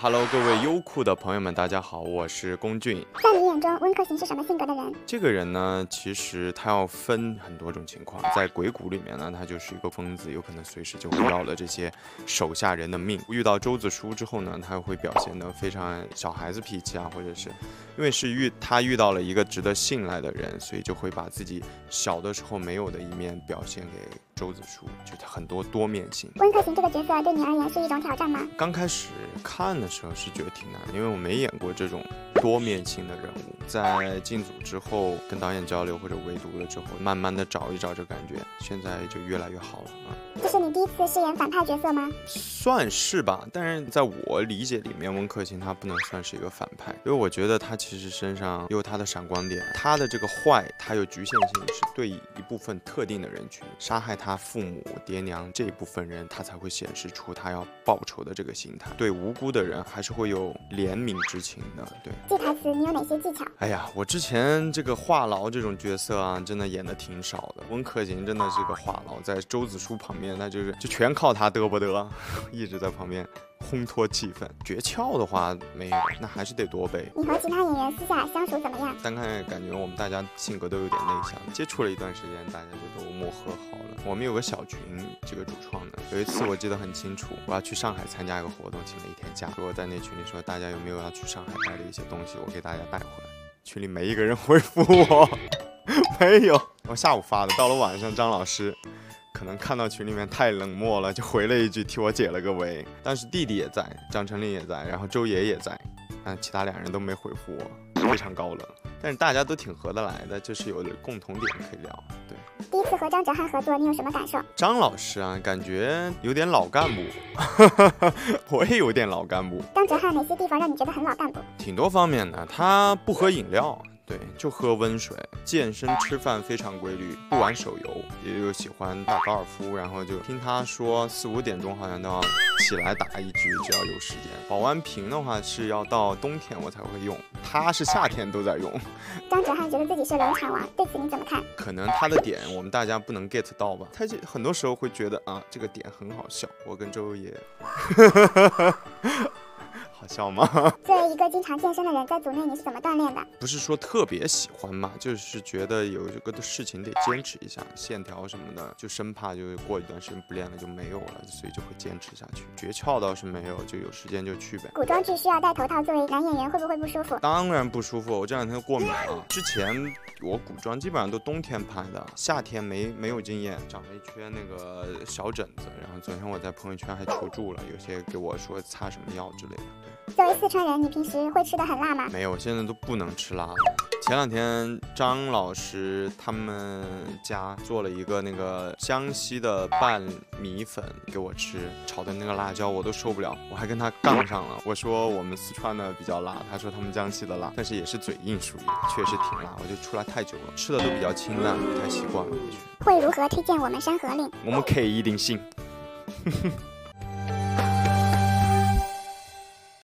Hello， 各位优酷的朋友们，大家好，我是龚俊。在你眼中，温客行是什么性格的人？这个人呢，其实他要分很多种情况。在鬼谷里面呢，他就是一个疯子，有可能随时就会要了这些手下人的命。遇到周子舒之后呢，他会表现得非常小孩子脾气啊，或者是因为他遇到了一个值得信赖的人，所以就会把自己小的时候没有的一面表现给周子舒，就很多多面性。温客行这个角色对你而言是一种挑战吗？刚开始看的时候是觉得挺难的，因为我没演过这种多面性的人物。在进组之后，跟导演交流或者围读了之后，慢慢的找一找这感觉，现在就越来越好了啊。这是你第一次饰演反派角色吗？算是吧，但是在我理解里面，温客行他不能算是一个反派，因为我觉得他其实身上有他的闪光点，他的这个坏，他有局限性，是对一部分特定的人群，杀害他父母爹娘这一部分人，他才会显示出他要报仇的这个心态，对无辜的人还是会有怜悯之情的。对，记台词你有哪些技巧？哎呀，我之前这个话痨这种角色啊，真的演的挺少的。温客行真的是个话痨，在周子舒旁边，他就全靠他嘚不嘚，一直在旁边烘托气氛。诀窍的话没有，那还是得多背。你和其他演员私下相处怎么样？单看感觉我们大家性格都有点内向，接触了一段时间，大家就都磨合好了。我们有个小群，这个主创的，有一次我记得很清楚，我要去上海参加一个活动，请了一天假，我在那群里说大家有没有要去上海带的一些东西，我给大家带回来。群里没一个人回复我，没有。我下午发的，到了晚上张老师可能看到群里面太冷漠了，就回了一句替我解了个围。但是弟弟也在，张成林也在，然后周爷也在，但其他两人都没回复我，非常高冷。但是大家都挺合得来的，就是有共同点可以聊。对，第一次和张哲瀚合作，你有什么感受？张老师啊，感觉有点老干部，我也有点老干部。张哲瀚哪些地方让你觉得很老干部？挺多方面的，他不喝饮料。对，就喝温水，健身吃饭非常规律，不玩手游，也有喜欢打高尔夫，然后就听他说4、5点钟好像都要起来打一局，只要有时间。保温瓶的话是要到冬天我才会用，他是夏天都在用。张哲瀚觉得自己是冷场王，对此你怎么看？可能他的点我们大家不能 get 到吧，他很多时候会觉得啊这个点很好笑，我跟周爷好笑吗？作为一个经常健身的人，在组内你是怎么锻炼的？不是说特别喜欢嘛，就是觉得有这个事情得坚持一下，线条什么的，就生怕就过一段时间不练了就没有了，所以就会坚持下去。诀窍倒是没有，就有时间就去呗。古装剧需要戴头套，作为男演员会不会不舒服？当然不舒服，我这2天过敏了。之前我古装基本上都冬天拍的，夏天没有经验，长了一圈那个小疹子，然后昨天我在朋友圈还求助了，有些给我说擦什么药之类的。对，作为四川人，你平时会吃的很辣吗？没有，现在都不能吃辣了。前2天张老师他们家做了一个那个江西的拌米粉给我吃，炒的那个辣椒我都受不了，我还跟他杠上了。我说我们四川的比较辣，他说他们江西的辣，但是也是嘴硬，属于确实挺辣。我就出来太久了，吃的都比较清淡，不太习惯了。会如何推荐我们《山河令》？我们 K 一定信。